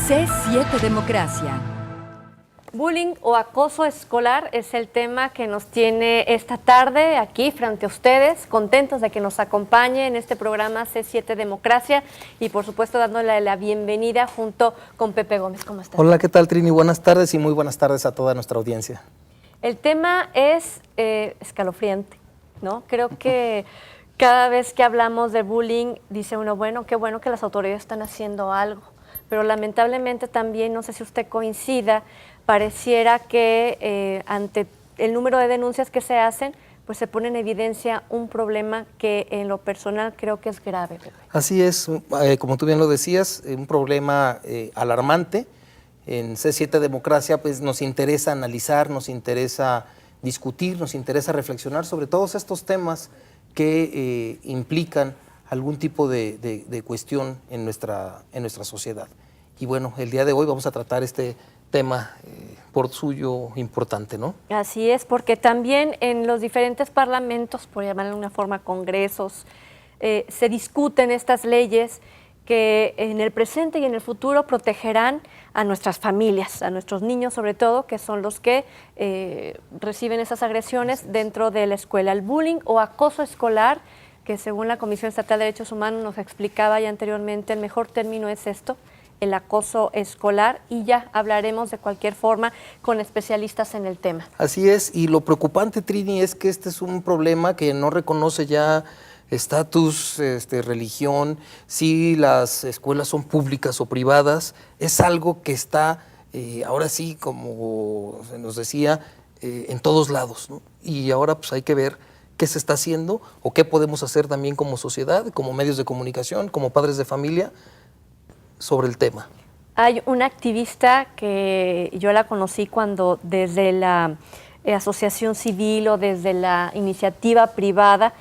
C7 Democracia. Bullying o acoso escolar es el tema que nos tiene esta tarde aquí frente a ustedes, contentos de que nos acompañe en este programa C7 Democracia y por supuesto dándole la bienvenida junto con Pepe Gómez. ¿Cómo estás? Hola, ¿qué tal, Trini? Buenas tardes y muy buenas tardes a toda nuestra audiencia. El tema es escalofriante, ¿no? Creo que cada vez que hablamos de bullying dice uno, bueno, qué bueno que las autoridades están haciendo algo, pero lamentablemente también, no sé si usted coincida, pareciera que ante el número de denuncias que se hacen, pues se pone en evidencia un problema que en lo personal creo que es grave. Así es, como tú bien lo decías, un problema alarmante. En C7 Democracia pues nos interesa analizar, nos interesa discutir, nos interesa reflexionar sobre todos estos temas que implican algún tipo de cuestión en nuestra sociedad. Y bueno, el día de hoy vamos a tratar este tema por suyo importante, ¿no? Así es, porque también en los diferentes parlamentos, por llamarlo de una forma, congresos, se discuten estas leyes que en el presente y en el futuro protegerán a nuestras familias, a nuestros niños sobre todo, que son los que reciben esas agresiones dentro de la escuela. El bullying o acoso escolar, que según la Comisión Estatal de Derechos Humanos nos explicaba ya anteriormente, el mejor término es esto, el acoso escolar, y ya hablaremos de cualquier forma con especialistas en el tema. Así es, y lo preocupante, Trini, es que este es un problema que no reconoce ya estatus, religión, si las escuelas son públicas o privadas, es algo que está, ahora sí, como se nos decía, en todos lados, ¿no? Y ahora pues hay que ver qué se está haciendo o qué podemos hacer también como sociedad, como medios de comunicación, como padres de familia, sobre el tema. Hay una activista que yo la conocí cuando desde la asociación civil o desde la iniciativa privada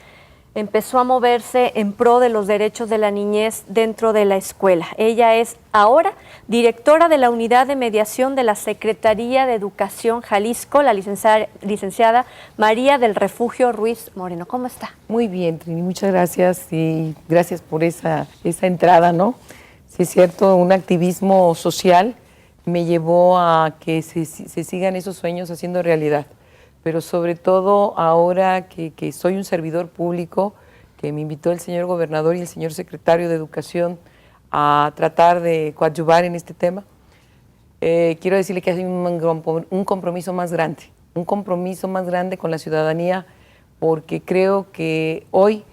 empezó a moverse en pro de los derechos de la niñez dentro de la escuela. Ella es ahora directora de la Unidad de Mediación de la Secretaría de Educación Jalisco, la licenciada María del Refugio Ruiz Moreno. ¿Cómo está? Muy bien, Trini, muchas gracias y gracias por esa entrada, ¿no? Sí, es cierto, un activismo social me llevó a que se sigan esos sueños haciendo realidad, pero sobre todo ahora que soy un servidor público, que me invitó el señor gobernador y el señor secretario de Educación a tratar de coadyuvar en este tema, quiero decirle que hay un compromiso más grande con la ciudadanía, porque creo que hoy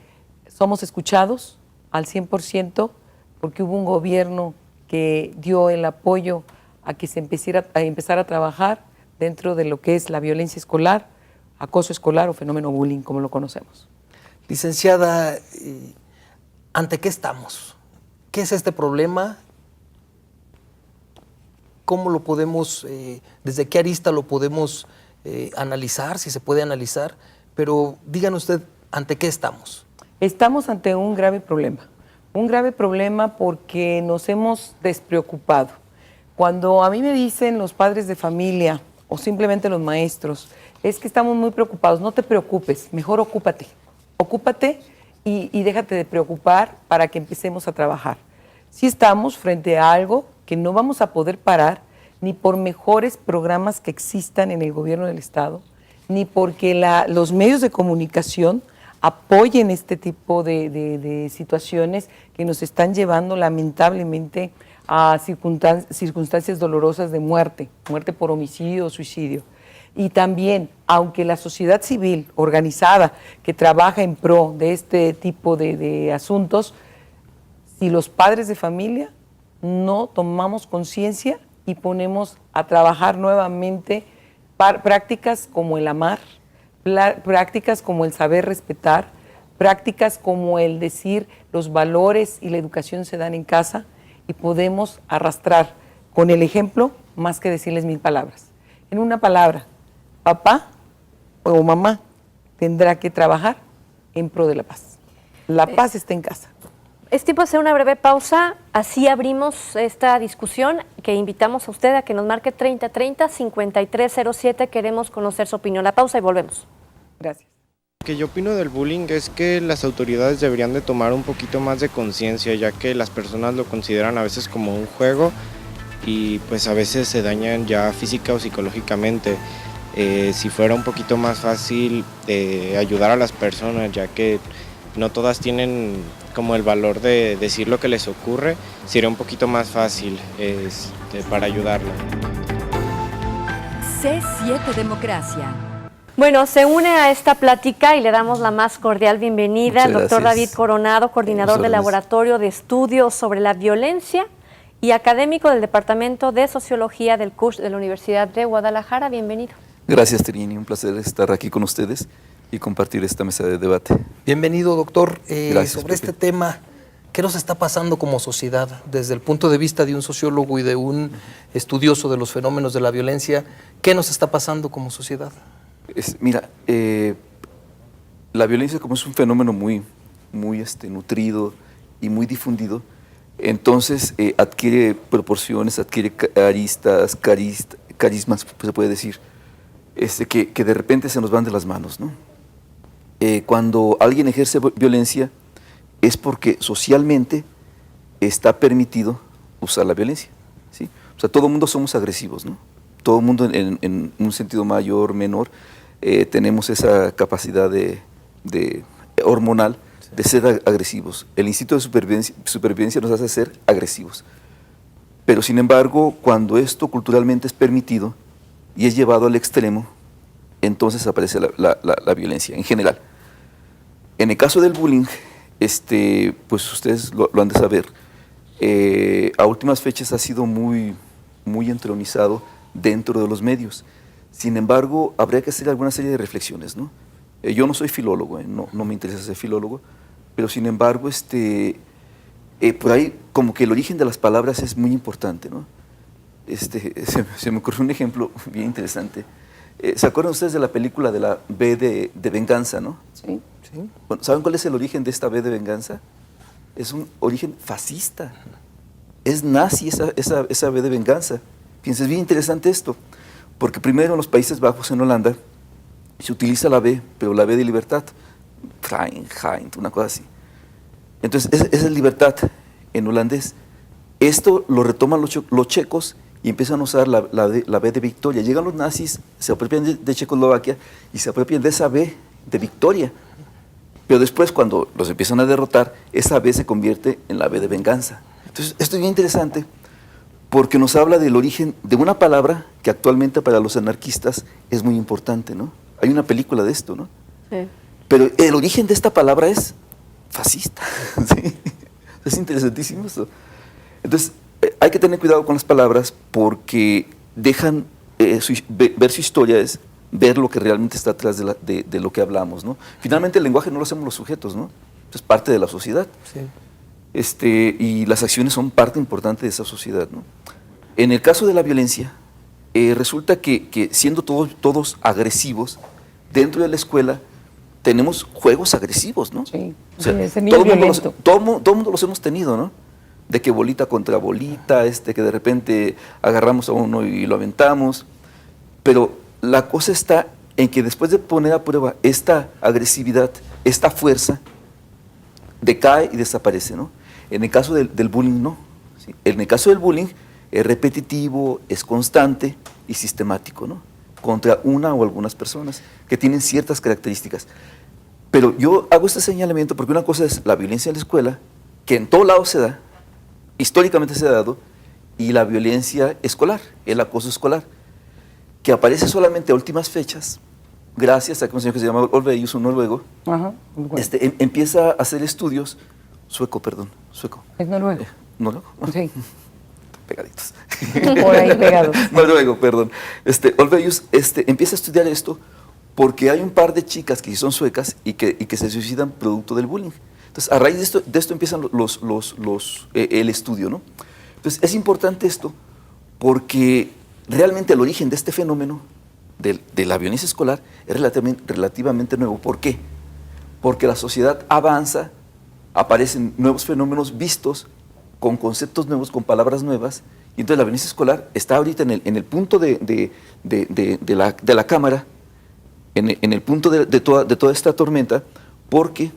somos escuchados al 100%, porque hubo un gobierno que dio el apoyo a que se empezara a trabajar dentro de lo que es la violencia escolar, acoso escolar o fenómeno bullying, como lo conocemos. Licenciada, ¿ante qué estamos? ¿Qué es este problema? ¿Cómo lo podemos, desde qué arista lo podemos analizar, si se puede analizar? Pero díganos usted, ¿ante qué estamos? Estamos ante un grave problema. Un grave problema porque nos hemos despreocupado. Cuando a mí me dicen los padres de familia o simplemente los maestros, es que estamos muy preocupados, no te preocupes, mejor ocúpate. Ocúpate y déjate de preocupar para que empecemos a trabajar. Sí estamos frente a algo que no vamos a poder parar, ni por mejores programas que existan en el gobierno del Estado, ni porque los medios de comunicación apoyen este tipo de situaciones que nos están llevando lamentablemente a circunstancias dolorosas de muerte por homicidio o suicidio. Y también, aunque la sociedad civil organizada que trabaja en pro de este tipo de asuntos, si los padres de familia no tomamos conciencia y ponemos a trabajar nuevamente prácticas como el amar, prácticas como el saber respetar, prácticas como el decir los valores y la educación se dan en casa y podemos arrastrar con el ejemplo más que decirles 1000 palabras. En una palabra, papá o mamá tendrá que trabajar en pro de la paz. La paz está en casa. Es tiempo de hacer una breve pausa, así abrimos esta discusión que invitamos a usted a que nos marque 3030-5307, queremos conocer su opinión. La pausa y volvemos. Gracias. Lo que yo opino del bullying es que las autoridades deberían de tomar un poquito más de conciencia, ya que las personas lo consideran a veces como un juego y pues a veces se dañan ya física o psicológicamente. Si fuera un poquito más fácil ayudar a las personas, ya que no todas tienen como el valor de decir lo que les ocurre, sería un poquito más fácil para ayudarlas. C7 Democracia. Bueno, se une a esta plática y le damos la más cordial bienvenida al Muchas doctor gracias. David Coronado, coordinador del órdenes. Laboratorio de Estudios sobre la Violencia y académico del Departamento de Sociología del CUSH de la Universidad de Guadalajara. Bienvenido. Gracias, Trini. Un placer estar aquí con ustedes y compartir esta mesa de debate. Bienvenido, doctor. Gracias, Sobre Pepe. este tema, ¿qué nos está pasando como sociedad? Desde el punto de vista de un sociólogo y de un estudioso de los fenómenos de la violencia, ¿qué nos está pasando como sociedad? Mira, la violencia, como es un fenómeno muy nutrido y muy difundido, entonces adquiere proporciones, adquiere aristas, carismas, se puede decir, que de repente se nos van de las manos, ¿no? Cuando alguien ejerce violencia es porque socialmente está permitido usar la violencia, ¿sí? O sea, todo el mundo somos agresivos, ¿no? Todo el mundo en un sentido mayor, menor, tenemos esa capacidad hormonal de ser agresivos. El instinto de supervivencia nos hace ser agresivos. Pero sin embargo, cuando esto culturalmente es permitido y es llevado al extremo, entonces aparece la violencia en general. En el caso del bullying, pues ustedes lo han de saber, a últimas fechas ha sido muy entronizado dentro de los medios. Sin embargo, habría que hacer alguna serie de reflexiones, ¿no? Yo no soy filólogo, no me interesa ser filólogo, pero sin embargo, por ahí como que el origen de las palabras es muy importante, ¿no? Se me ocurrió un ejemplo bien interesante. ¿Se acuerdan ustedes de la película de la B de venganza, no? Sí. ¿Sí? Bueno, ¿saben cuál es el origen de esta B de venganza? Es un origen fascista. Es nazi esa B de venganza. Fíjense, es bien interesante esto, porque primero en los Países Bajos, en Holanda, se utiliza la B, pero la B de libertad, Vrijheid, una cosa así. Entonces, esa es libertad en holandés. Esto lo retoman los checos y empiezan a usar la B de victoria. Llegan los nazis, se apropian de Checoslovaquia y se apropian de esa B de victoria. Pero después, cuando los empiezan a derrotar, esa B se convierte en la B de venganza. Entonces, esto es bien interesante porque nos habla del origen de una palabra que actualmente para los anarquistas es muy importante, ¿no? Hay una película de esto, ¿no? Sí. Pero el origen de esta palabra es fascista. ¿Sí? Es interesantísimo esto. Entonces, hay que tener cuidado con las palabras porque dejan ver su historia, es ver lo que realmente está atrás de lo que hablamos, ¿no? Finalmente, el lenguaje no lo hacemos los sujetos, ¿no? Es parte de la sociedad. Sí. Y las acciones son parte importante de esa sociedad, ¿no? En el caso de la violencia, resulta que siendo todos agresivos, dentro de la escuela tenemos juegos agresivos, ¿no? Sí, O sea, ese niño violento. todo mundo los hemos tenido, ¿no? De que bolita contra bolita, que de repente agarramos a uno y lo aventamos. Pero la cosa está en que después de poner a prueba esta agresividad, esta fuerza, decae y desaparece, ¿no? En el caso del bullying, no. ¿Sí? En el caso del bullying es repetitivo, es constante y sistemático, ¿no? Contra una o algunas personas que tienen ciertas características. Pero yo hago este señalamiento porque una cosa es la violencia en la escuela, que en todo lado se da, históricamente se ha dado, y la violencia escolar, el acoso escolar, que aparece solamente a últimas fechas, gracias a que un señor que se llama Olveus, un noruego, Ajá, bueno. empieza a hacer estudios, sueco. Es noruego. ¿Noruego? Sí, Pegaditos. por ahí pegados. Noruego, perdón. Olveus empieza a estudiar esto porque hay un par de chicas que sí son suecas y que se suicidan producto del bullying. Entonces, a raíz de esto empiezan el estudio, ¿no? Entonces, es importante esto porque realmente el origen de este fenómeno de la violencia escolar es relativamente nuevo. ¿Por qué? Porque la sociedad avanza, aparecen nuevos fenómenos vistos, con conceptos nuevos, con palabras nuevas, y entonces la violencia escolar está ahorita en el punto de la cámara, en el punto de toda esta tormenta, porque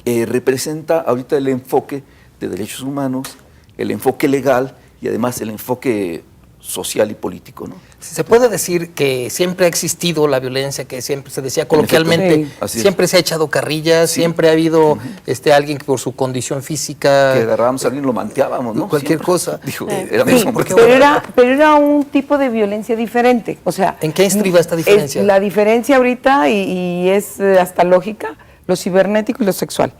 representa ahorita el enfoque de derechos humanos, el enfoque legal, y además el enfoque social y político, ¿no? Se puede decir que siempre ha existido la violencia, que siempre se decía coloquialmente, sí, siempre se ha echado carrilla, siempre ha habido alguien que por su condición física... Que agarrábamos a alguien y lo manteábamos, ¿no? Cualquier Siempre. cosa. Dijo, pero era un tipo de violencia diferente. O sea, ¿en qué estriba esta diferencia? La diferencia ahorita, y es hasta lógica, lo cibernético y lo sexual.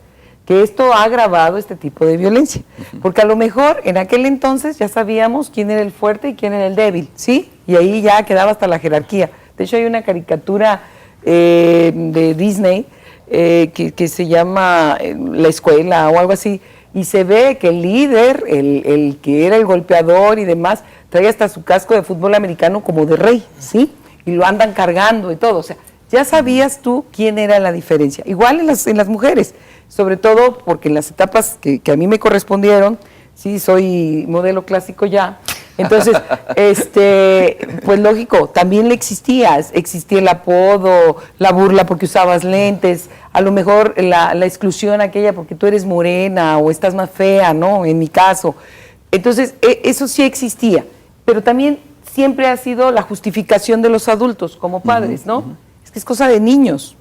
Que esto ha agravado este tipo de violencia. Porque a lo mejor en aquel entonces ya sabíamos quién era el fuerte y quién era el débil, ¿sí? Y ahí ya quedaba hasta la jerarquía. De hecho, hay una caricatura de Disney que se llama La Escuela o algo así, y se ve que el líder, el que era el golpeador y demás, trae hasta su casco de fútbol americano como de rey, ¿sí? Y lo andan cargando y todo. O sea, ya sabías tú quién era la diferencia. Igual en las mujeres, sobre todo porque en las etapas que a mí me correspondieron, sí, soy modelo clásico ya, entonces, pues lógico, también existía el apodo, la burla porque usabas lentes, a lo mejor la exclusión aquella porque tú eres morena o estás más fea, ¿no? En mi caso. Entonces, eso sí existía, pero también siempre ha sido la justificación de los adultos como padres, ¿no? Es que es cosa de niños.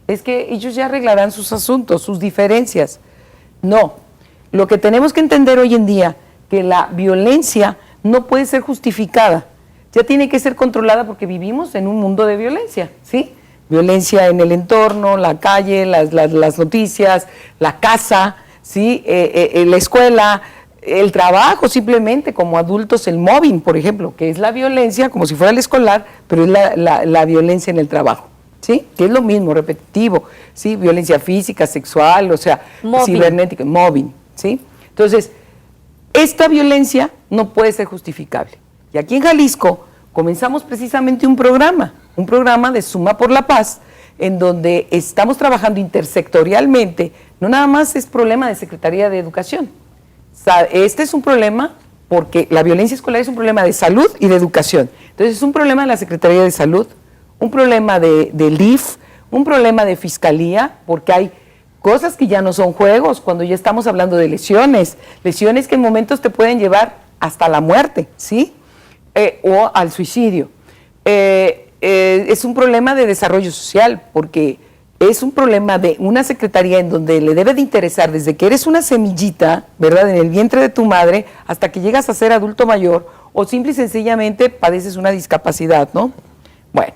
Es que ellos ya arreglarán sus asuntos, sus diferencias. No, lo que tenemos que entender hoy en día, que la violencia no puede ser justificada, ya tiene que ser controlada porque vivimos en un mundo de violencia, ¿sí? Violencia en el entorno, la calle, las noticias, la casa, ¿sí? La escuela, el trabajo simplemente, como adultos, el mobbing, por ejemplo, que es la violencia, como si fuera el escolar, pero es la violencia en el trabajo. ¿Sí? Que es lo mismo, repetitivo, ¿sí? Violencia física, sexual, o sea, cibernética, mobbing, ¿sí? Entonces, esta violencia no puede ser justificable. Y aquí en Jalisco comenzamos precisamente un programa de Suma por la Paz, en donde estamos trabajando intersectorialmente, no nada más es problema de Secretaría de Educación. Este es un problema porque la violencia escolar es un problema de salud y de educación. Entonces, es un problema de la Secretaría de Salud, un problema del DIF, un problema de fiscalía, porque hay cosas que ya no son juegos, cuando ya estamos hablando de lesiones que en momentos te pueden llevar hasta la muerte, ¿sí? O al suicidio. Es un problema de desarrollo social, porque es un problema de una secretaría en donde le debe de interesar desde que eres una semillita, ¿verdad?, en el vientre de tu madre, hasta que llegas a ser adulto mayor, o simple y sencillamente padeces una discapacidad, ¿no? Bueno.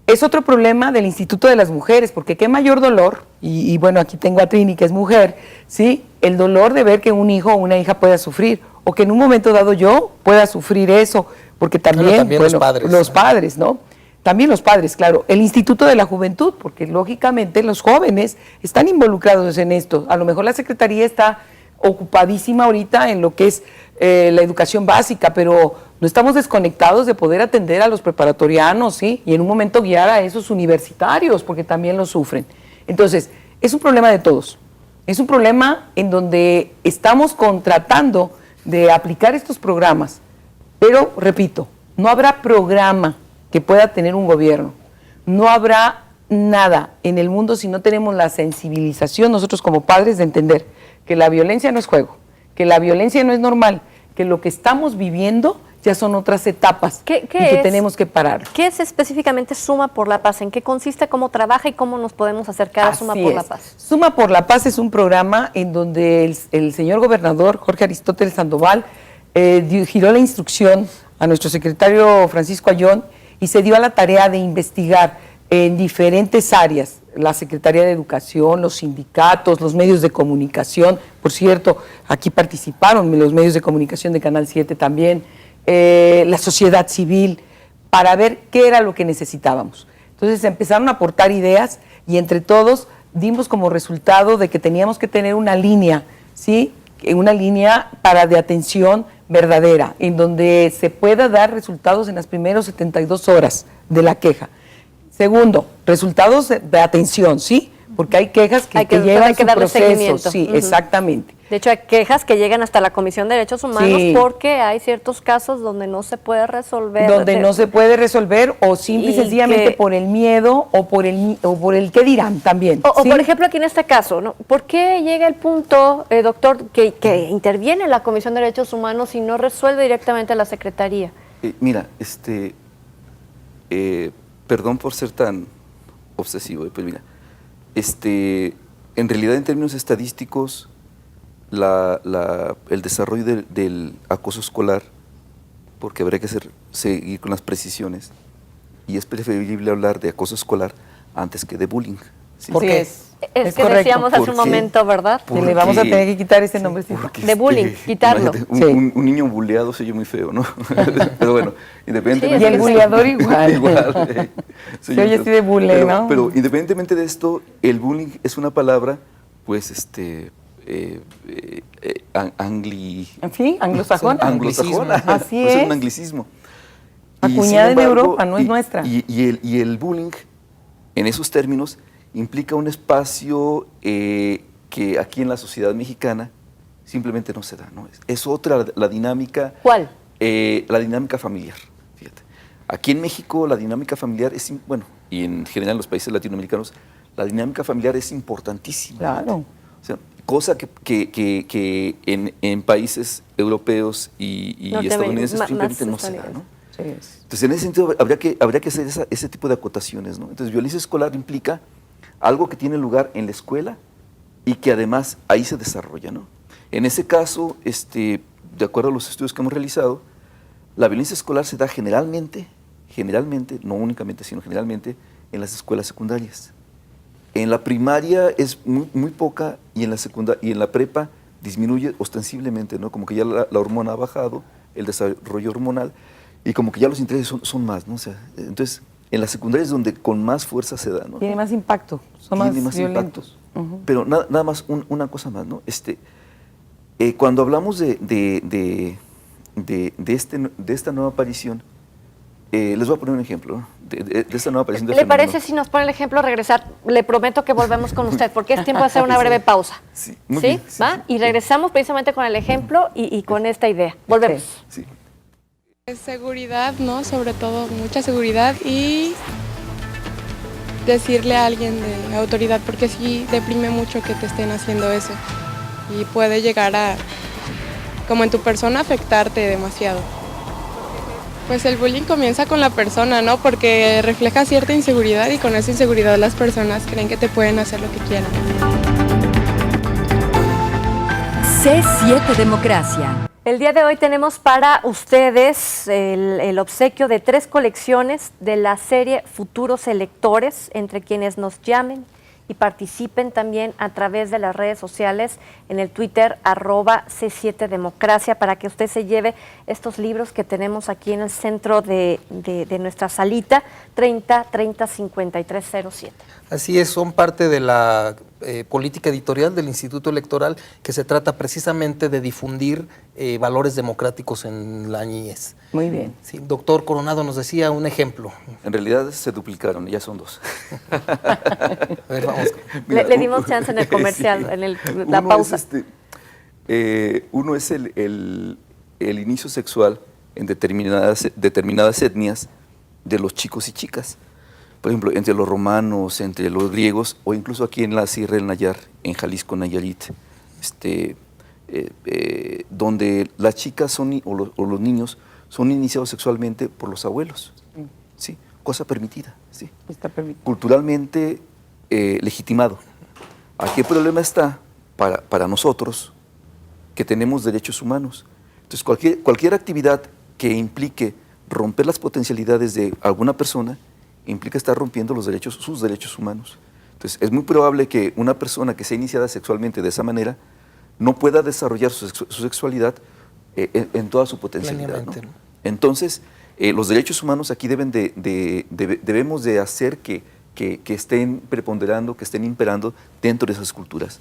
Es otro problema del Instituto de las Mujeres, porque qué mayor dolor, y bueno, aquí tengo a Trini, que es mujer, ¿sí? El dolor de ver que un hijo o una hija pueda sufrir, o que en un momento dado yo pueda sufrir eso, porque también, bueno, los padres, ¿no? También los padres, claro. El Instituto de la Juventud, porque lógicamente los jóvenes están involucrados en esto. A lo mejor la Secretaría está ocupadísima ahorita en lo que es la educación básica, pero no estamos desconectados de poder atender a los preparatorianos, ¿sí? Y en un momento guiar a esos universitarios, porque también lo sufren. Entonces, es un problema de todos. Es un problema en donde estamos tratando de aplicar estos programas, pero, repito, no habrá programa que pueda tener un gobierno, no habrá nada en el mundo si no tenemos la sensibilización nosotros como padres de entender que la violencia no es juego, que la violencia no es normal, que lo que estamos viviendo ya son otras etapas y que tenemos que parar. ¿Qué es específicamente Suma por la Paz? ¿En qué consiste, cómo trabaja y cómo nos podemos acercar a Suma por la Paz? Suma por la Paz es un programa en donde el señor gobernador Jorge Aristóteles Sandoval giró la instrucción a nuestro secretario Francisco Ayón y se dio a la tarea de investigar en diferentes áreas, la Secretaría de Educación, los sindicatos, los medios de comunicación. Por cierto, aquí participaron los medios de comunicación de Canal 7 también, la sociedad civil, para ver qué era lo que necesitábamos. Entonces empezaron a aportar ideas y entre todos dimos como resultado de que teníamos que tener una línea, ¿sí? Una línea de atención verdadera, en donde se pueda dar resultados en las primeras 72 horas de la queja. Segundo, resultados de atención, ¿sí? porque hay quejas que, Hay que llevan darle su proceso. seguimiento. Sí, Ujú. exactamente. De hecho, hay quejas que llegan hasta la Comisión de Derechos Humanos Sí. porque hay ciertos casos donde no se puede resolver. Donde no se puede resolver o simple y Y sencillamente que- por el miedo o por el qué dirán también. O ¿sí? por ejemplo, aquí en este caso, ¿no? ¿Por qué llega el punto, doctor, que interviene la Comisión de Derechos Humanos y no resuelve directamente la Secretaría? Mira, perdón por ser tan obsesivo, pero mira, en realidad en términos estadísticos, el desarrollo del acoso escolar, porque habría que seguir con las precisiones, y es preferible hablar de acoso escolar antes que de bullying. ¿sí? ¿Por Sí qué? Es que correcto. decíamos hace ¿Por un qué? momento, ¿verdad? Que le vamos a tener que quitar ese nombrecito. Porque, De bullying, quitarlo. imagínate, Sí. Un niño buleado se oye muy feo, ¿no? Pero bueno, independientemente... Sí, Y el buleador igual. igual. Se oye así de bule, pero, ¿no? Pero independientemente de esto, el bullying es una palabra, pues, ¿Sí? Anglosajona. anglosajona. Así Pues es. un anglicismo. Acuñada Y, en Europa, no es nuestra. Y el bullying, en esos términos, implica un espacio que aquí en la sociedad mexicana simplemente no se da, ¿no? Es otra la dinámica. ¿Cuál? La dinámica familiar, fíjate. Aquí en México la dinámica familiar es, bueno, y en general en los países latinoamericanos, la dinámica familiar es importantísima. Claro. O sea, cosa que en países europeos y estadounidenses más simplemente no se da, ¿no? Sí es. Entonces, en ese sentido, habría que hacer ese tipo de acotaciones, ¿no? Entonces, violencia escolar implica algo que tiene lugar en la escuela y que además ahí se desarrolla, ¿no? En ese caso, de acuerdo a los estudios que hemos realizado, la violencia escolar se da generalmente, no únicamente, sino generalmente, en las escuelas secundarias. En la primaria es muy poca y en la prepa disminuye ostensiblemente, ¿no? Como que ya la hormona ha bajado, el desarrollo hormonal, y como que ya los intereses son más, ¿no? O sea, entonces, en la secundaria es donde con más fuerza se da, ¿no? Tiene más impacto, son más Tiene más violentos. impacto. Pero nada más, una cosa más, ¿no? Cuando hablamos de esta nueva aparición, les voy a poner un ejemplo, ¿no? de esta nueva aparición de ¿Le fenómeno. parece si nos pone el ejemplo regresar? Le prometo que volvemos con usted, porque es tiempo de hacer una breve pausa. Sí, muy bien, sí, ¿Va? sí. Y regresamos precisamente con el ejemplo y con esta idea. Volvemos. Sí. Seguridad, ¿no? Sobre todo mucha seguridad y decirle a alguien de autoridad, porque sí deprime mucho que te estén haciendo eso y puede llegar a, como en tu persona, afectarte demasiado. Pues el bullying comienza con la persona, ¿no? Porque refleja cierta inseguridad y con esa inseguridad las personas creen que te pueden hacer lo que quieran. C7 Democracia. El día de hoy tenemos para ustedes el obsequio de 3 colecciones de la serie Futuros Electores, entre quienes nos llamen y participen también a través de las redes sociales en el Twitter @C7 Democracia para que usted se lleve estos libros que tenemos aquí en el centro de nuestra salita 30305307. Así es, son parte de la política editorial del Instituto Electoral, que se trata precisamente de difundir valores democráticos en la niñez. Muy bien. Sí, doctor Coronado nos decía un ejemplo. En realidad se duplicaron, ya son 2. A ver, vamos. Le dimos chance en el comercial, Sí. en la pausa. Uno es el inicio sexual en determinadas etnias de los chicos y chicas. Por ejemplo, entre los romanos, entre los griegos, o incluso aquí en la Sierra del Nayar, en Jalisco, Nayarit, donde las chicas o los niños son iniciados sexualmente por los abuelos. ¿Sí? Cosa permitida. ¿Sí? Está permitido. Culturalmente legitimado. Aquí el problema está para nosotros que tenemos derechos humanos. Entonces, cualquier actividad que implique romper las potencialidades de alguna persona implica estar rompiendo sus derechos humanos. Entonces, es muy probable que una persona que sea iniciada sexualmente de esa manera no pueda desarrollar su sexualidad en toda su potencialidad, ¿no? Plenamente, ¿no? Entonces, los derechos humanos aquí debemos de hacer que estén preponderando, que estén imperando dentro de esas culturas.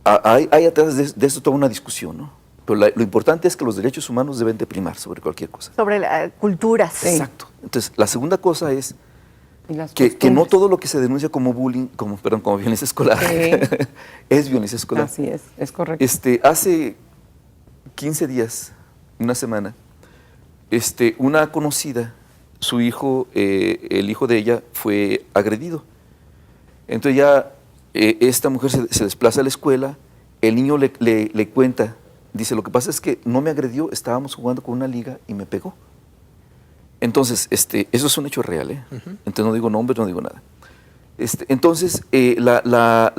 Hay atrás de esto toda una discusión, ¿no? Pero lo importante es que los derechos humanos deben de primar sobre cualquier cosa. Sobre culturas. Exacto. Entonces, la segunda cosa es Y las que no costumbres. todo lo que se denuncia como bullying, como violencia escolar, Sí. es violencia escolar. Así es correcto. Hace 15 días, una semana, una conocida, su hijo, el hijo de ella, fue agredido. Entonces ya esta mujer se desplaza a la escuela, el niño le cuenta, dice, lo que pasa es que no me agredió, estábamos jugando con una liga y me pegó. Entonces, eso es un hecho real, ¿eh? Entonces no digo nombres, no digo nada. Entonces, la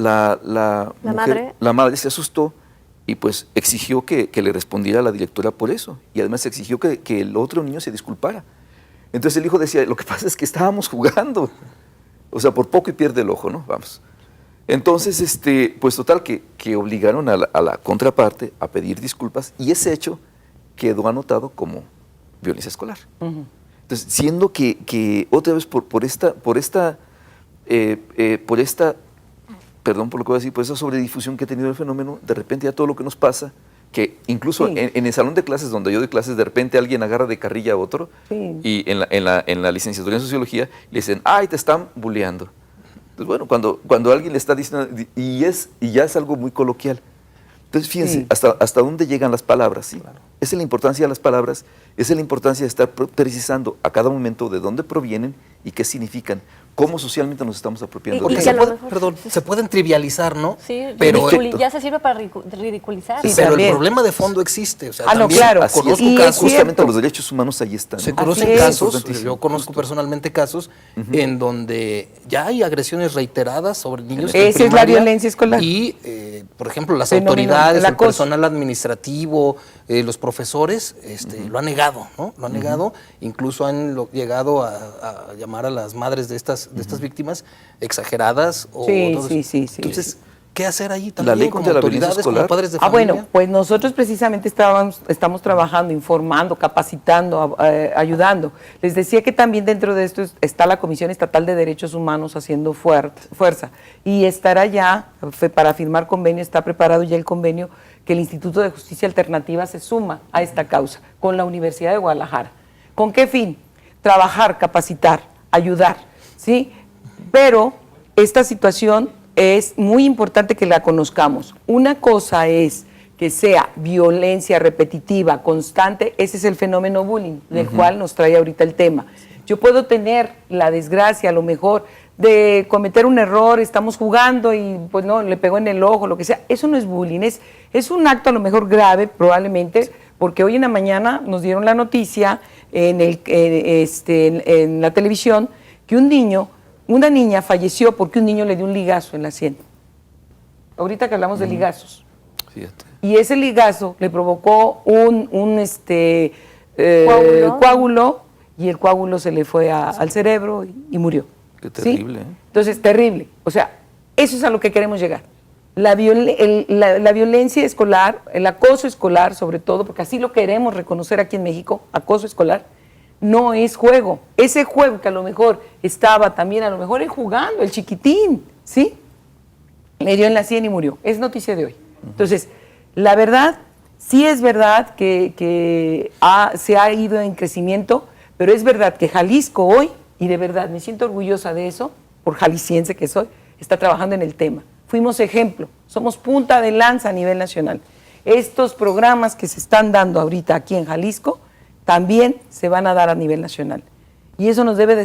madre se asustó y pues exigió que le respondiera a la directora por eso. Y además exigió que el otro niño se disculpara. Entonces el hijo decía, lo que pasa es que estábamos jugando. O sea, por poco y pierde el ojo, ¿no? Vamos. Entonces, pues total, que obligaron a la contraparte a pedir disculpas y ese hecho quedó anotado como violencia escolar. Entonces, siendo que otra vez por esta, perdón por lo que voy a decir, por esa sobredifusión que ha tenido el fenómeno, de repente ya todo lo que nos pasa, que incluso Sí. en el salón de clases donde yo doy clases, de repente alguien agarra de carrilla a otro Sí. y en la licenciatura en sociología le dicen, ay, te están bulleando. Entonces, bueno, cuando alguien le está diciendo, y ya es algo muy coloquial. Entonces, fíjense, Sí. hasta dónde llegan las palabras, ¿sí? Esa es la importancia de las palabras, esa es la importancia de estar precisando a cada momento de dónde provienen y qué significan, cómo socialmente nos estamos apropiando. Y de Porque que eso. a lo mejor- perdón, se pueden trivializar, ¿no? Sí, pero, ya se sirve para ridiculizar. Sí, pero el también. problema de fondo existe. O sea, No, también claro. Así es, conozco Y es casos, justamente cierto. los derechos humanos ahí están. se ¿no? conocen es. casos, Importantísimo, yo conozco justo. personalmente casos en donde ya hay agresiones reiteradas sobre niños. Esa en es la primaria violencia escolar. Y, por ejemplo, las Fenómeno autoridades, del el acoso. personal administrativo, los profesores, lo han negado, ¿no? Lo han negado. Incluso han llegado a llamar a las madres de estas víctimas exageradas. Sí, todo sí, eso. sí, sí. Entonces, ¿qué hacer ahí también ley como contra la violencia autoridades, como escolar. padres de familia? Bueno, pues nosotros precisamente estamos trabajando, informando, capacitando, ayudando. Les decía que también dentro de esto está la Comisión Estatal de Derechos Humanos haciendo fuerza y estará ya, para firmar convenio, está preparado ya el convenio que el Instituto de Justicia Alternativa se suma a esta causa con la Universidad de Guadalajara. ¿Con qué fin? Trabajar, capacitar, ayudar, ¿sí? Pero esta situación es muy importante que la conozcamos. Una cosa es que sea violencia repetitiva, constante, ese es el fenómeno bullying, del cual nos trae ahorita el tema. Yo puedo tener la desgracia, a lo mejor, de cometer un error, estamos jugando y pues no, le pegó en el ojo, lo que sea. Eso no es bullying, es un acto a lo mejor grave, probablemente, porque hoy en la mañana nos dieron la noticia en la televisión que una niña falleció porque un niño le dio un ligazo en la sien. Ahorita que hablamos de ligazos. Fíjate. Y ese ligazo le provocó un Coágulo. coágulo y el coágulo se le fue al cerebro y murió. Qué ¿Sí? terrible, ¿eh? Entonces, terrible. O sea, eso es a lo que queremos llegar. La violencia escolar, el acoso escolar sobre todo, porque así lo queremos reconocer aquí en México, acoso escolar, no es juego. Ese juego que a lo mejor estaba también, a lo mejor él jugando, el chiquitín, ¿sí? Le dio en la sien y murió. Es noticia de hoy. Entonces, la verdad, sí es verdad que se ha ido en crecimiento, pero es verdad que Jalisco hoy, y de verdad me siento orgullosa de eso, por jalisciense que soy, está trabajando en el tema. Fuimos ejemplo, somos punta de lanza a nivel nacional. Estos programas que se están dando ahorita aquí en Jalisco también se van a dar a nivel nacional. Y eso nos debemos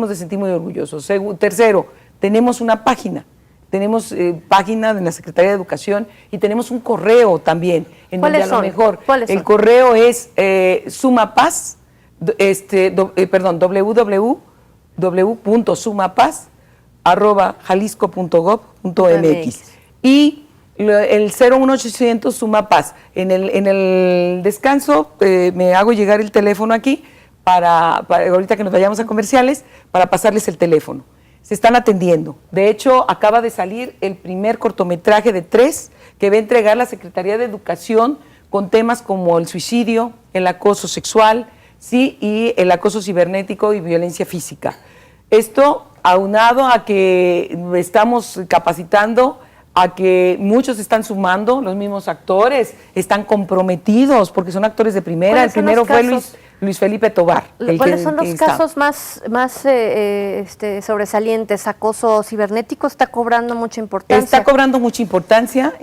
de sentir muy orgullosos. Tercero, tenemos una página. Tenemos página de la Secretaría de Educación y tenemos un correo también. En donde ¿Cuáles a lo son? mejor ¿Cuáles el son? correo es sumapaz, www.sumapaz@jalisco.gov.mx y el 01800 Sumapaz. En el descanso me hago llegar el teléfono aquí para ahorita que nos vayamos a comerciales, para pasarles el teléfono. Se están atendiendo. De hecho, acaba de salir el primer cortometraje de 3 que va a entregar la Secretaría de Educación con temas como el suicidio, el acoso sexual, sí, y el acoso cibernético y violencia física. Esto aunado a que estamos capacitando, a que muchos están sumando, los mismos actores están comprometidos porque son actores de primera. El ¿Cuáles son primero los fue casos? Luis Felipe Tobar. ¿Cuáles son los casos más sobresalientes? ¿Acoso cibernético está cobrando mucha importancia? Está cobrando mucha importancia,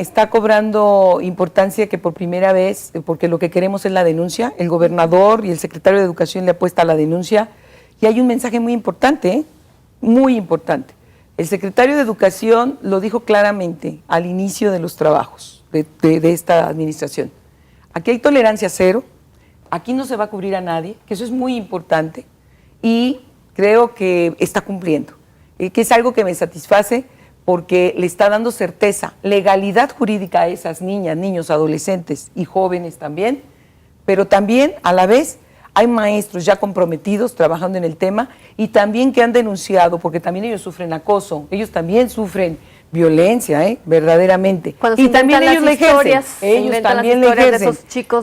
que por primera vez, porque lo que queremos es la denuncia, el gobernador y el secretario de Educación le apuesta a la denuncia, y hay un mensaje muy importante, muy importante. El secretario de Educación lo dijo claramente al inicio de los trabajos de esta administración. Aquí hay tolerancia cero, aquí no se va a cubrir a nadie, que eso es muy importante, y creo que está cumpliendo, que es algo que me satisface porque le está dando certeza, legalidad jurídica a esas niñas, niños, adolescentes y jóvenes también, pero también a la vez hay maestros ya comprometidos trabajando en el tema y también que han denunciado, porque también ellos sufren acoso, ellos también sufren violencia, verdaderamente. Cuando y también ellos le ejercen, ellos también le ejercen.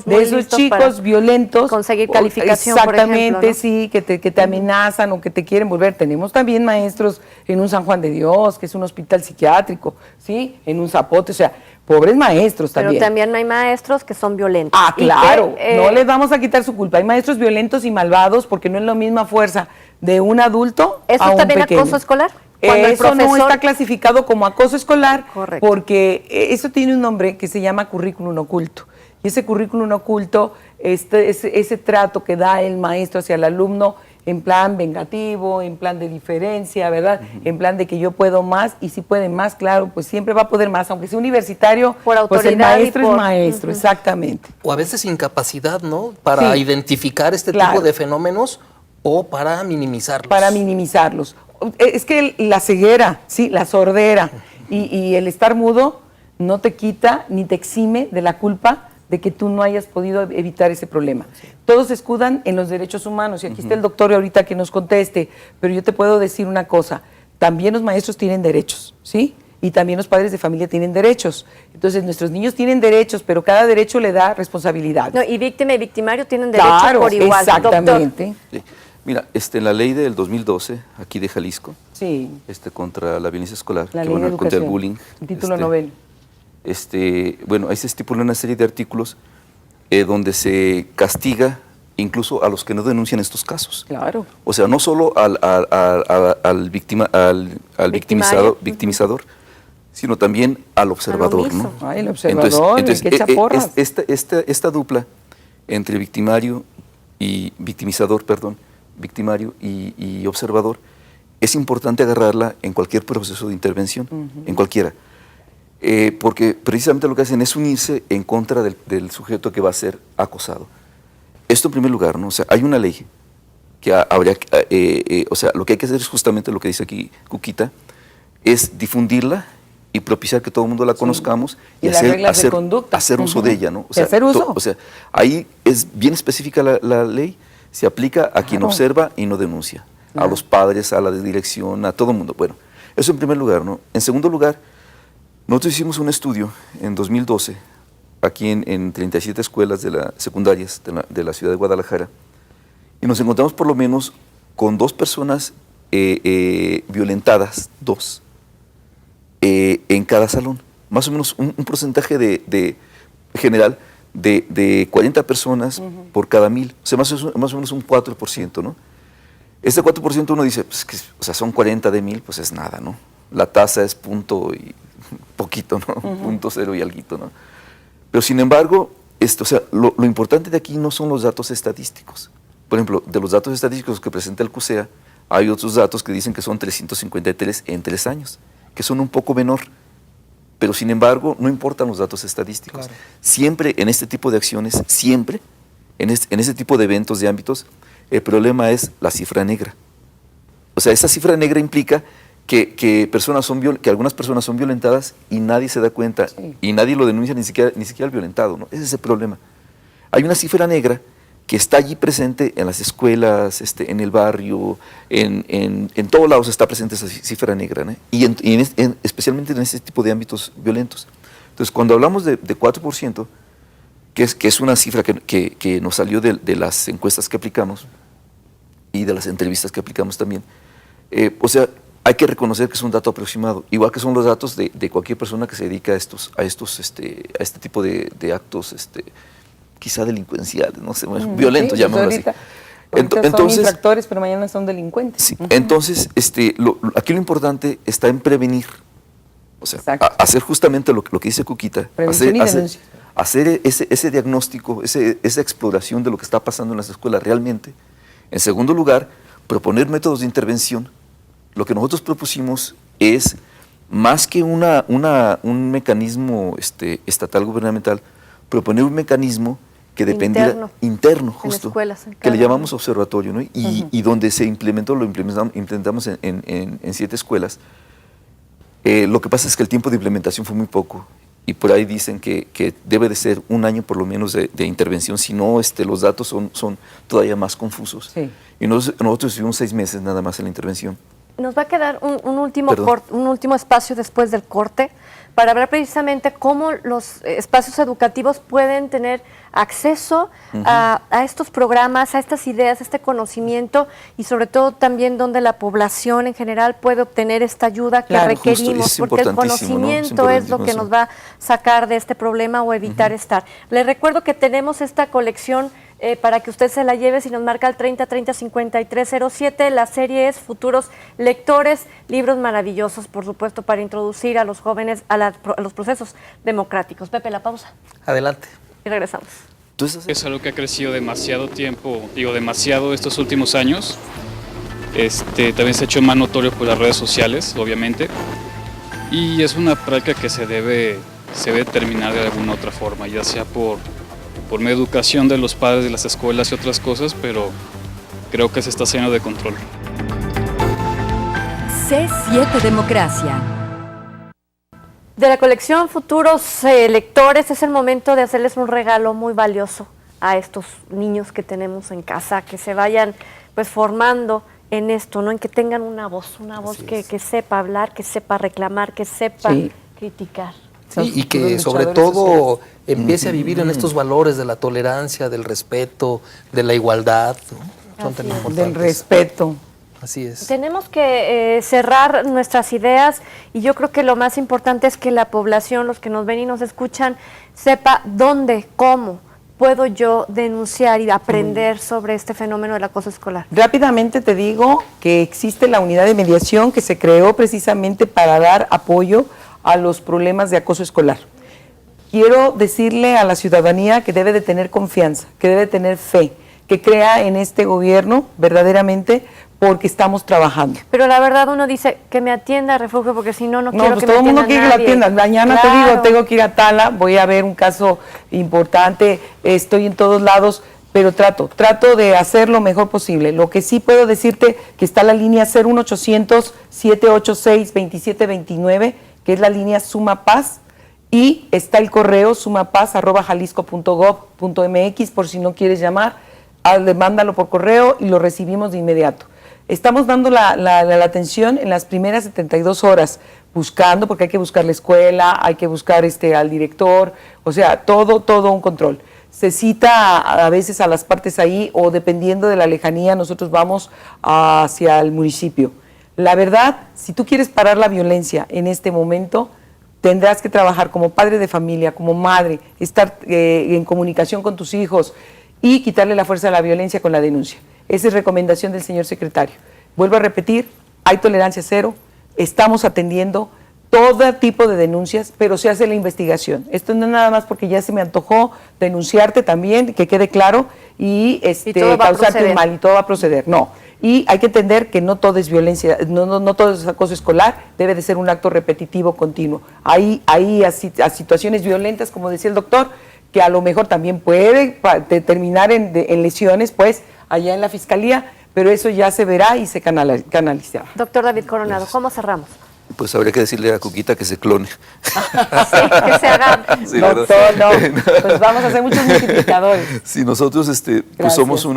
De esos chicos muy violentos. Conseguir calificación, exactamente, por ejemplo, ¿no? Sí, que te amenazan o que te quieren volver. Tenemos también maestros en un San Juan de Dios, que es un hospital psiquiátrico, ¿sí? En un Zapote, o sea, pobres maestros también. Pero también hay maestros que son violentos. Ah, claro, no les vamos a quitar su culpa. Hay maestros violentos y malvados porque no es la misma fuerza de un adulto ¿Eso a un también pequeño. Acoso escolar? Eso no está clasificado como acoso escolar. Correcto. Porque eso tiene un nombre que se llama currículum oculto. Y ese currículum oculto, ese trato que da el maestro hacia el alumno en plan vengativo, en plan de diferencia, ¿verdad? En plan de que yo puedo más, y si puede más, claro, pues siempre va a poder más, aunque sea universitario, por autoridad, pues el maestro es maestro, exactamente. O a veces incapacidad, ¿no? Para identificar este tipo de fenómenos o para minimizarlos. Para minimizarlos. Es que la ceguera, sí, la sordera y el estar mudo no te quita ni te exime de la culpa de que tú no hayas podido evitar ese problema. Sí. Todos se escudan en los derechos humanos, y aquí está el doctor ahorita que nos conteste, pero yo te puedo decir una cosa, también los maestros tienen derechos, ¿sí? Y también los padres de familia tienen derechos. Entonces, nuestros niños tienen derechos, pero cada derecho le da responsabilidades. No, y víctima y victimario tienen derechos por igual. Exactamente. Sí. Mira, la ley del 2012, aquí de Jalisco, sí. Contra la violencia escolar, la ley de educación, contra el bullying. El título noveno. Bueno, ahí se estipula una serie de artículos donde se castiga incluso a los que no denuncian estos casos. Claro. O sea, no solo al victimizador, sino también al observador, ¿no? Ay, el observador, entonces, que echa porras. Esta dupla entre victimario y observador, es importante agarrarla en cualquier proceso de intervención, en cualquiera. Porque precisamente lo que hacen es unirse en contra del sujeto que va a ser acosado. Esto en primer lugar, ¿no? O sea, hay una ley que habría, o sea, lo que hay que hacer es justamente lo que dice aquí Cuquita, es difundirla y propiciar que todo el mundo la conozcamos y hacer uso de ella, ¿no? O sea, hacer uso. O sea, ahí es bien específica la ley, se aplica a quien observa y no denuncia, a los padres, a la dirección, a todo el mundo. Bueno, eso en primer lugar, ¿no? En segundo lugar, nosotros hicimos un estudio en 2012, aquí en 37 escuelas secundarias de la ciudad de Guadalajara, y nos encontramos por lo menos con 2 personas violentadas, 2, en cada salón. Más o menos un porcentaje general de 40 personas por cada 1000, o sea, más o menos un 4%, ¿no? Este 4% uno dice, pues, o sea, son 40 de 1000, pues es nada, ¿no? La tasa es poquito, ¿no? 0.0 y alguito, ¿no? Pero sin embargo, o sea, lo importante de aquí no son los datos estadísticos. Por ejemplo, de los datos estadísticos que presenta el CUSEA, hay otros datos que dicen que son 353 en 3 años, que son un poco menor. Pero sin embargo, no importan los datos estadísticos. Claro. Siempre en este tipo de acciones, siempre en este tipo de eventos, de ámbitos, el problema es la cifra negra. O sea, esa cifra negra implica que algunas personas son violentadas y nadie se da cuenta, y nadie lo denuncia, ni siquiera el violentado, ¿no? Ese es el problema. Hay una cifra negra que está allí presente en las escuelas, en el barrio, en todos lados está presente esa cifra negra, ¿no? Y especialmente en este tipo de ámbitos violentos. Entonces, cuando hablamos de 4%, que es una cifra que nos salió de las encuestas que aplicamos y de las entrevistas que aplicamos también, o sea, hay que reconocer que es un dato aproximado, igual que son los datos de cualquier persona que se dedica a este tipo de actos quizá delincuenciales, no sé, violentos, Sí, pues llamémoslo así. ahorita son infractores, pero mañana son delincuentes. Sí, entonces, aquí lo importante está en prevenir, o sea, hacer justamente lo que dice Cuquita, hacer ese diagnóstico, esa exploración de lo que está pasando en las escuelas realmente. En segundo lugar, proponer métodos de intervención. Lo que nosotros propusimos es, más que un mecanismo estatal gubernamental, proponer un mecanismo que dependiera interno justo, que le llamamos observatorio, ¿no? Y donde se implementó, lo implementamos en 7 escuelas. Lo que pasa es que el tiempo de implementación fue muy poco, y por ahí dicen que debe de ser 1 año por lo menos de intervención, si no los datos son todavía más confusos. Sí. Y nosotros estuvimos 6 meses nada más en la intervención. Nos va a quedar un último espacio después del corte para hablar precisamente cómo los espacios educativos pueden tener acceso a estos programas, a estas ideas, a este conocimiento, y sobre todo también donde la población en general puede obtener esta ayuda que requerimos, porque el conocimiento es lo que nos va a sacar de este problema o evitar estar. Les recuerdo que tenemos esta colección para que usted se la lleve, si nos marca el 3030-5307. La serie es Futuros Lectores, libros maravillosos, por supuesto, para introducir a los jóvenes a los procesos democráticos. Pepe, la pausa. Adelante. Y regresamos. Es algo que ha crecido demasiado demasiado estos últimos años. También se ha hecho más notorio por las redes sociales, obviamente. Y es una práctica que se debe terminar de alguna otra forma, ya sea por medio de educación de los padres de las escuelas y otras cosas, pero creo que se está saliendo de control. C7 Democracia. De la colección Futuros Lectores, es el momento de hacerles un regalo muy valioso a estos niños que tenemos en casa, que se vayan pues formando en esto, ¿no? En que tengan una voz que sepa hablar, que sepa reclamar, que sepa criticar. Sí, y que sobre todo empiece a vivir en estos valores de la tolerancia, del respeto, de la igualdad, ¿no? Son tan importantes. Del respeto. Así es. Tenemos que cerrar nuestras ideas, y yo creo que lo más importante es que la población, los que nos ven y nos escuchan, sepa dónde, cómo puedo yo denunciar y aprender sobre este fenómeno del acoso escolar. Rápidamente te digo que existe la unidad de mediación que se creó precisamente para dar apoyo a los problemas de acoso escolar. Quiero decirle a la ciudadanía que debe de tener confianza, que debe tener fe, que crea en este gobierno verdaderamente, porque estamos trabajando. Pero la verdad uno dice que me atienda Refugio, porque si no, no quiero pues que todo me atienda el mundo quiere nadie. que la atiendan. Mañana te digo, tengo que ir a Tala, voy a ver un caso importante, estoy en todos lados, pero trato de hacer lo mejor posible. Lo que sí puedo decirte que está la línea 01800-786-2729, que es la línea Suma Paz, y está el correo sumapaz@jalisco.gov.mx, por si no quieres llamar, mándalo por correo y lo recibimos de inmediato. Estamos dando la atención en las primeras 72 horas, buscando, porque hay que buscar la escuela, hay que buscar al director, o sea, todo un control. Se cita a veces a las partes ahí, o dependiendo de la lejanía, nosotros vamos hacia el municipio. La verdad, si tú quieres parar la violencia en este momento, tendrás que trabajar como padre de familia, como madre, estar en comunicación con tus hijos y quitarle la fuerza a la violencia con la denuncia. Esa es recomendación del señor secretario. Vuelvo a repetir, hay tolerancia cero, estamos atendiendo todo tipo de denuncias, pero se hace la investigación. Esto no es nada más porque ya se me antojó denunciarte también, que quede claro, y causarte un mal, y todo va a proceder. No. Y hay que entender que no todo es violencia, no todo es acoso escolar, debe de ser un acto repetitivo continuo. Hay a situaciones violentas, como decía el doctor, que a lo mejor también puede terminar en lesiones, pues, allá en la fiscalía, pero eso ya se verá y se canalizará. Doctor David Coronado, ¿cómo cerramos? Pues habría que decirle a Cuquita que se clone. Sí, que se haga. Sí, doctor, no, pues vamos a hacer muchos multiplicadores. Sí, nosotros pues somos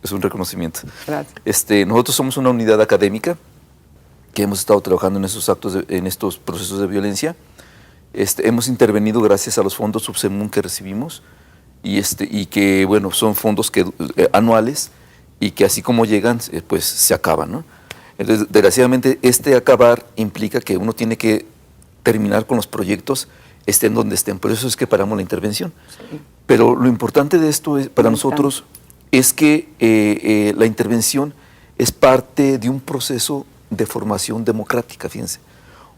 es un reconocimiento. Gracias. Nosotros somos una unidad académica que hemos estado trabajando en estos procesos de violencia. Hemos intervenido gracias a los fondos Subsemun que recibimos, y que, bueno, son fondos anuales, y que así como llegan, pues se acaban, ¿no? Entonces, desgraciadamente, acabar implica que uno tiene que terminar con los proyectos estén donde estén. Por eso es que paramos la intervención. Pero lo importante de esto para nosotros es que la intervención es parte de un proceso de formación democrática, fíjense.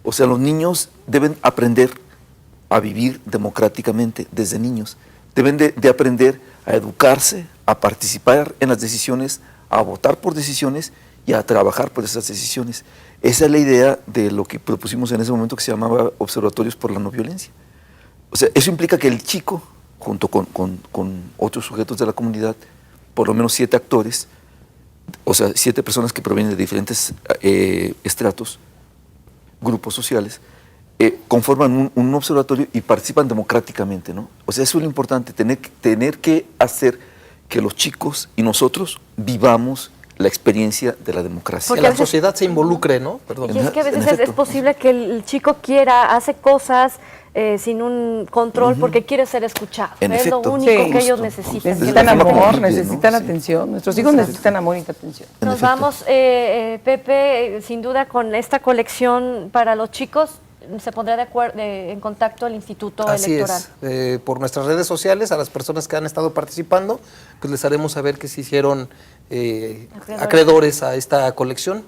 O sea, los niños deben aprender a vivir democráticamente desde niños. Deben de aprender a educarse, a participar en las decisiones, a votar por decisiones y a trabajar por esas decisiones. Esa es la idea de lo que propusimos en ese momento, que se llamaba Observatorios por la No Violencia. O sea, eso implica que el chico, junto con otros sujetos de la comunidad, por lo menos 7 actores, o sea, 7 personas que provienen de diferentes estratos, grupos sociales, conforman un observatorio y participan democráticamente, ¿no? O sea, eso es lo importante, tener que hacer que los chicos y nosotros vivamos la experiencia de la democracia. Porque Que a la veces- sociedad se involucre, ¿no? Perdón. Y es que a veces En es efecto. posible que el chico quiera, hace cosas sin un control porque quiere ser escuchado. En Es lo efecto. único Sí. que ellos Justo, necesitan. Necesitan Es la forma amor, como viven, ¿no? necesitan Sí. atención. Nuestros hijos necesitan amor y atención. En Nos efecto. vamos, Pepe, sin duda con esta colección para los chicos. Se pondrá en contacto el Instituto Así Electoral. es, por nuestras redes sociales, a las personas que han estado participando, pues les haremos saber que se hicieron acreedores a esta colección.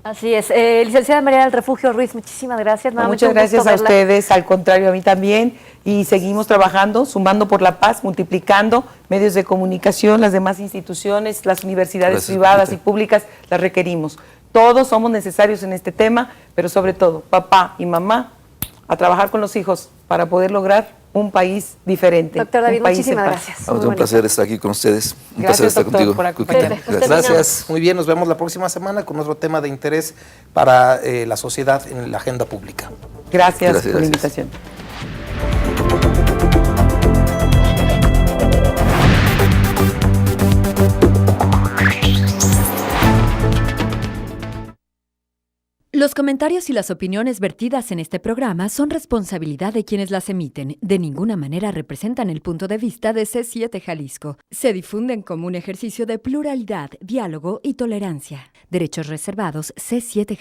Así es. Licenciada María del Refugio Ruiz, muchísimas gracias. Nuevamente Muchas un gusto gracias a verla. ustedes, al contrario, a mí también. Y seguimos trabajando, sumando por la paz, multiplicando medios de comunicación, las demás instituciones, las universidades Gracias, privadas y Lupita. públicas, las requerimos. Todos somos necesarios en este tema, pero sobre todo, papá y mamá, a trabajar con los hijos para poder lograr un país diferente. Doctor un David, país en muchísimas paz. gracias. Muy Un bonito. placer estar aquí con ustedes. Un Gracias, placer estar doctor, contigo, por Lupita. acompañarnos. Pepe, usted Gracias, muy bien, nos vemos la próxima semana con otro tema de interés para la sociedad en la agenda pública. Gracias Gracias, por la gracias. invitación. Los comentarios y las opiniones vertidas en este programa son responsabilidad de quienes las emiten. De ninguna manera representan el punto de vista de C7 Jalisco. Se difunden como un ejercicio de pluralidad, diálogo y tolerancia. Derechos reservados C7